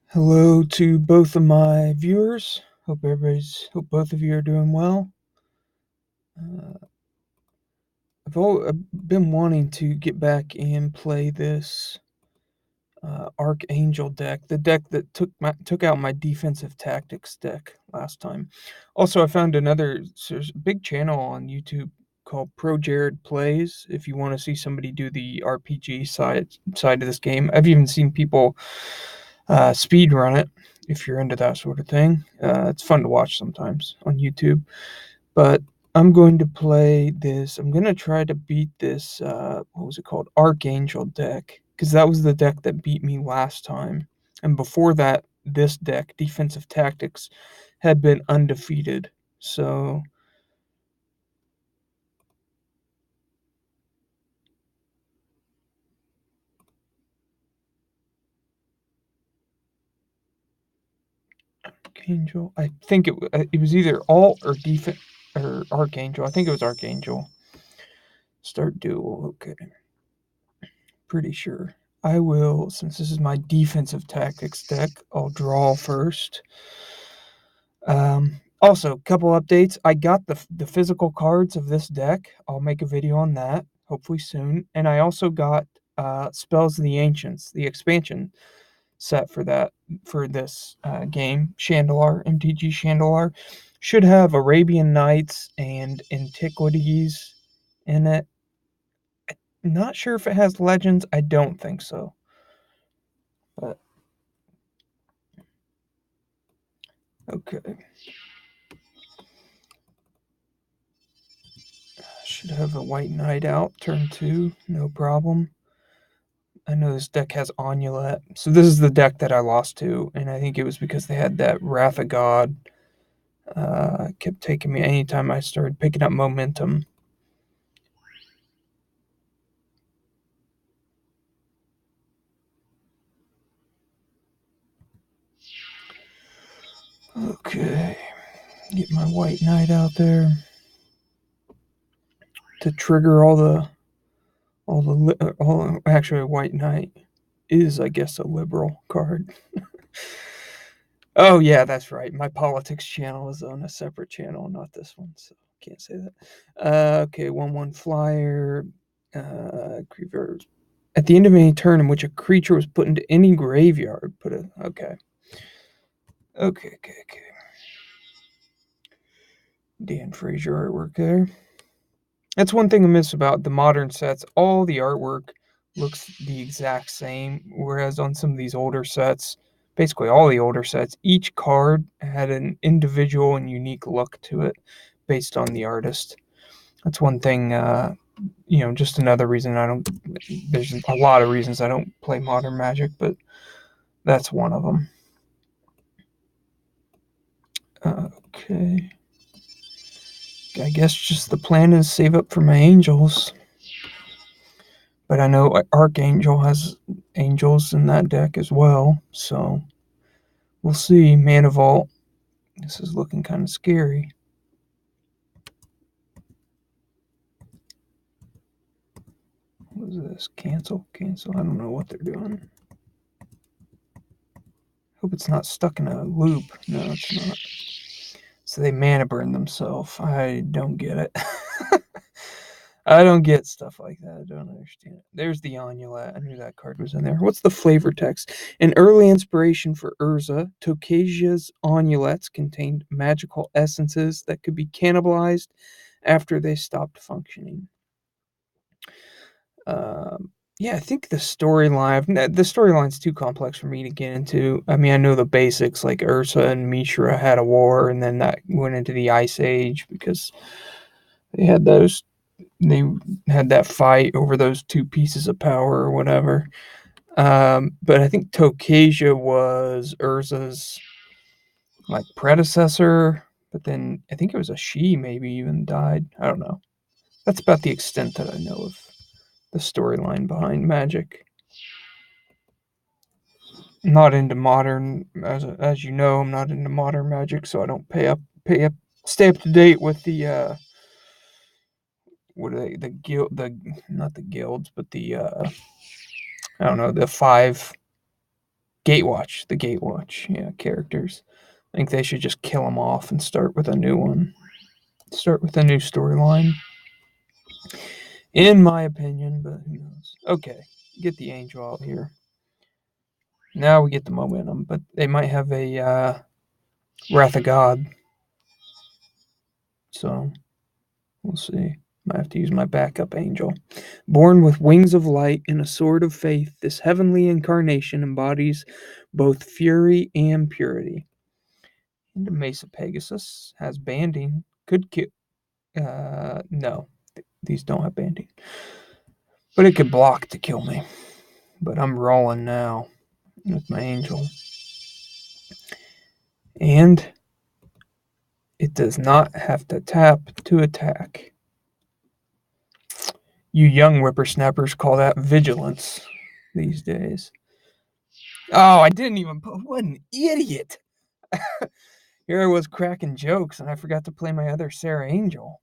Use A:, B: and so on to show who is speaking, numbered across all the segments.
A: Hello to both of my viewers. Hope both of you are doing well. Uh, I've been wanting to get back and play this Archangel deck, the deck that took out my defensive tactics deck last time. Also, I found there's a big channel on YouTube called ProJared Plays. If you want to see somebody do the RPG side of this game, I've even seen people speed run it. If you're into that sort of thing, it's fun to watch sometimes on YouTube. But I'm going to play this. I'm going to try to beat this. What was it called? Archangel deck, because that was the deck that beat me last time. And before that, this deck, Defensive Tactics, had been undefeated. So Archangel. I think it was either alt or defense or Archangel. I think it was Archangel. Start duel. Okay. Pretty sure. I will, since this is my defensive tactics deck, I'll draw first. Also, couple updates. I got the physical cards of this deck. I'll make a video on that, hopefully soon. And I also got Spells of the Ancients, the expansion set for this game, Shandalar, MTG Shandalar. Should have Arabian Nights and Antiquities in it. Not sure if it has Legends. I don't think so. But okay. Should have a White Knight out, turn 2, no problem. I know this deck has Onulet. So this is the deck that I lost to, and I think it was because they had that Wrath of God. Kept taking me anytime I started picking up momentum. Okay. Get my White Knight out there to trigger actually, White Knight is, I guess, a liberal card. Oh yeah, that's right. My politics channel is on a separate channel, not this one, so can't say that. Okay, 1/1 flyer. Creeper. At the end of any turn in which a creature was put into any graveyard, okay. Okay. Dan Fraser artwork there. That's one thing I miss about the modern sets. All the artwork looks the exact same, whereas on some of these older sets, basically all the older sets, each card had an individual and unique look to it based on the artist. That's one thing, just another reason I don't. There's a lot of reasons I don't play Modern Magic, but that's one of them. Okay. I guess just the plan is save up for my angels. But I know Archangel has angels in that deck as well, so we'll see. Mana Vault. This is looking kind of scary. What is this? Cancel. I don't know what they're doing. Hope it's not stuck in a loop. No, it's not. So they mana burn themselves. I don't get it. I don't get stuff like that. I don't understand it. There's the Onulet. I knew that card was in there. What's the flavor text? An early inspiration for Urza, Tokasia's Onulets contained magical essences that could be cannibalized after they stopped functioning. Yeah, I think the storyline's too complex for me to get into. I mean, I know the basics, like Ursa and Mishra had a war, and then that went into the Ice Age because they had that fight over those two pieces of power or whatever. But I think Tokasia was Urza's like predecessor, but then I think it was a she maybe even died. I don't know. That's about the extent that I know of the storyline behind Magic. Not into modern, as you know, I'm not into modern Magic, so I don't stay up to date with the what are they, the guild, not the guilds, but the I don't know, the five Gatewatch, the Gatewatch, yeah, characters. I think they should just kill them off and start with a new one. Start with a new storyline. In my opinion, but who knows. Okay, get the angel out here. Now we get the momentum, but they might have a Wrath of God. So, we'll see. Might have to use my backup angel. Born with wings of light and a sword of faith, this heavenly incarnation embodies both fury and purity. And the Mesa Pegasus has banding. Could kill. No, these don't have banding. But it could block to kill me. But I'm rolling now with my angel. And it does not have to tap to attack. You young whippersnappers call that vigilance these days. Oh, I didn't even put. What an idiot! Here I was cracking jokes, and I forgot to play my other Sarah Angel.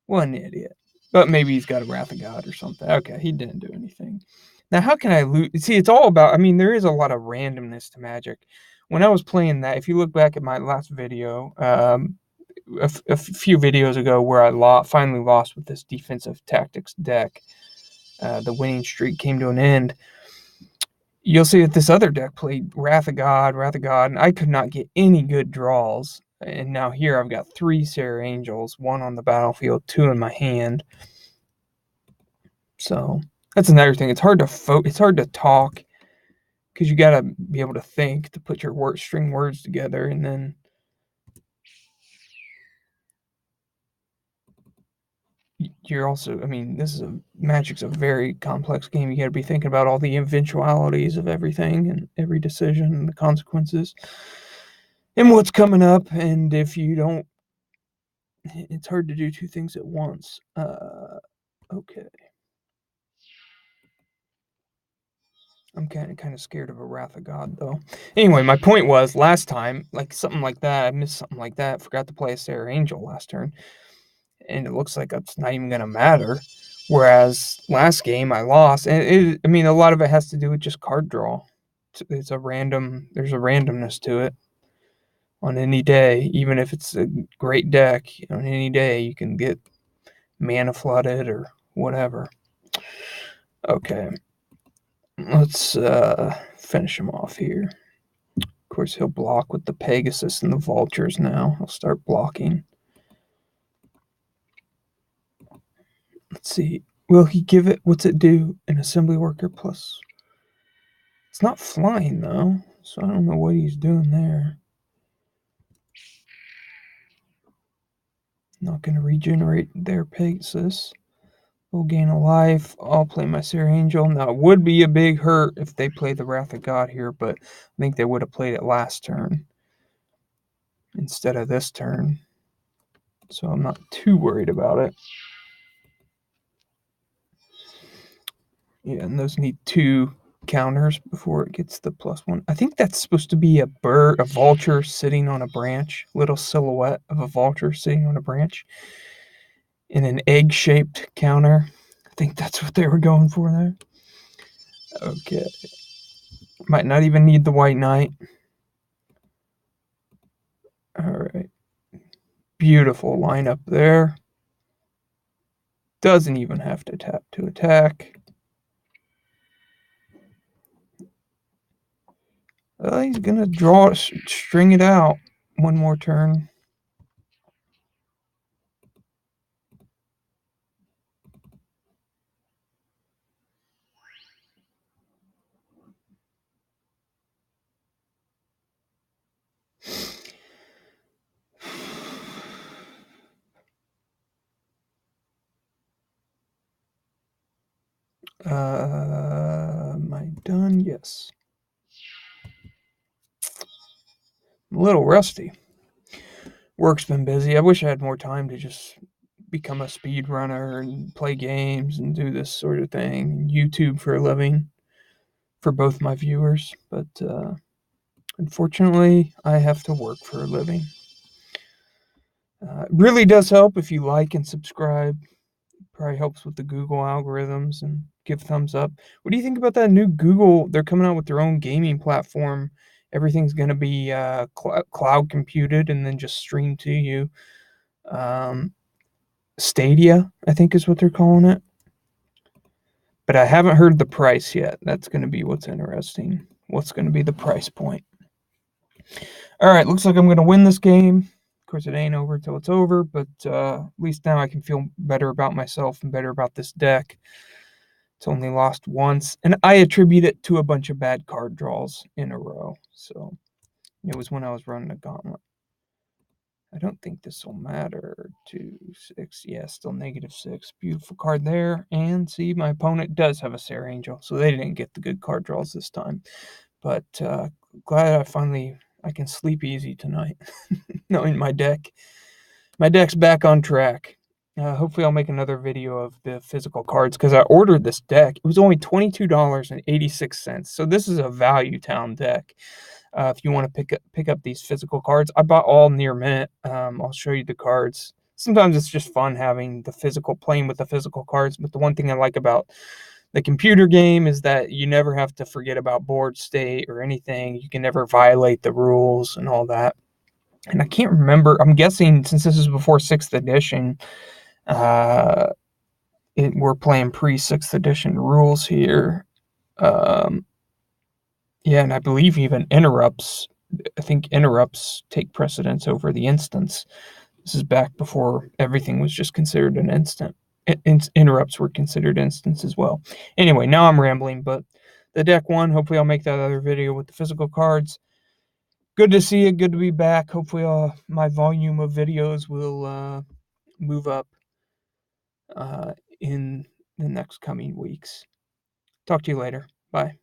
A: What an idiot. But maybe he's got a Wrath of God or something. Okay, he didn't do anything. Now, how can I lose? See, it's all about. I mean, there is a lot of randomness to Magic. When I was playing that, if you look back at my last video, a few videos ago, where I finally lost with this defensive tactics deck, the winning streak came to an end. You'll see that this other deck played Wrath of God, and I could not get any good draws. And now here I've got 3 Sarah Angels, 1 on the battlefield, 2 in my hand. So that's another thing. It's hard to talk because you got to be able to think to put your string words together, and then you're also. I mean, Magic's a very complex game. You got to be thinking about all the eventualities of everything and every decision and the consequences and what's coming up. And if you don't, it's hard to do 2 things at once. Okay. I'm kind of scared of a Wrath of God, though. Anyway, my point was, last time, something like that, I missed something like that, forgot to play a Sarah Angel last turn, and it looks like it's not even going to matter. Whereas last game, I lost, and a lot of it has to do with just card draw. There's a randomness to it. On any day, even if it's a great deck, on any day, you can get mana flooded or whatever. Okay. Let's finish him off here. Of course, he'll block with the Pegasus and the Vultures now. He'll start blocking. Let's see. Will he give it? What's it do? An Assembly Worker plus. It's not flying, though, so I don't know what he's doing there. Not going to regenerate their Pegasus. We'll gain a life. I'll play my Sarah Angel. Now, it would be a big hurt if they play the Wrath of God here, but I think they would have played it last turn instead of this turn. So I'm not too worried about it. Yeah, and those need 2 counters before it gets the +1. I think that's supposed to be a vulture sitting on a branch, little silhouette of a vulture sitting on a branch in an egg-shaped counter. I think that's what they were going for there. Okay. Might not even need the White Knight. All right. Beautiful lineup there. Doesn't even have to tap to attack. He's going to string it out one more turn. Am I done? Yes. I'm a little rusty. Work's been busy. I wish I had more time to just become a speedrunner and play games and do this sort of thing. YouTube for a living for both my viewers. But unfortunately, I have to work for a living. It really does help if you like and subscribe. Probably helps with the Google algorithms and give thumbs up. What do you think about that new Google? They're coming out with their own gaming platform. Everything's going to be cloud computed and then just streamed to you. Stadia, I think is what they're calling it. But I haven't heard the price yet. That's going to be what's interesting. What's going to be the price point? All right, looks like I'm going to win this game. Of course, it ain't over till it's over, but at least now I can feel better about myself and better about this deck. It's only lost once, and I attribute it to a bunch of bad card draws in a row. So it was when I was running a gauntlet. I don't think this will matter. 2, 6, yeah, still -6. Beautiful card there. And see, my opponent does have a Sarah Angel, so they didn't get the good card draws this time. But glad I can sleep easy tonight, knowing my deck's back on track. Hopefully I'll make another video of the physical cards because I ordered this deck. It was only $22.86. So this is a value town deck. If you want to pick up these physical cards, I bought all near mint. I'll show you the cards. Sometimes it's just fun having playing with the physical cards. But the one thing I like about the computer game is that you never have to forget about board state or anything. You can never violate the rules and all that. And I can't remember. I'm guessing since this is before 6th edition, we're playing pre-6th edition rules here. Yeah, and I believe even interrupts. I think interrupts take precedence over the instance. This is back before everything was just considered an instant. Interrupts were considered instants as well. Anyway, now I'm rambling, but the deck won. Hopefully I'll make that other video with the physical cards. Good to see you. Good to be back. Hopefully my volume of videos will move up in the next coming weeks. Talk to you later. Bye.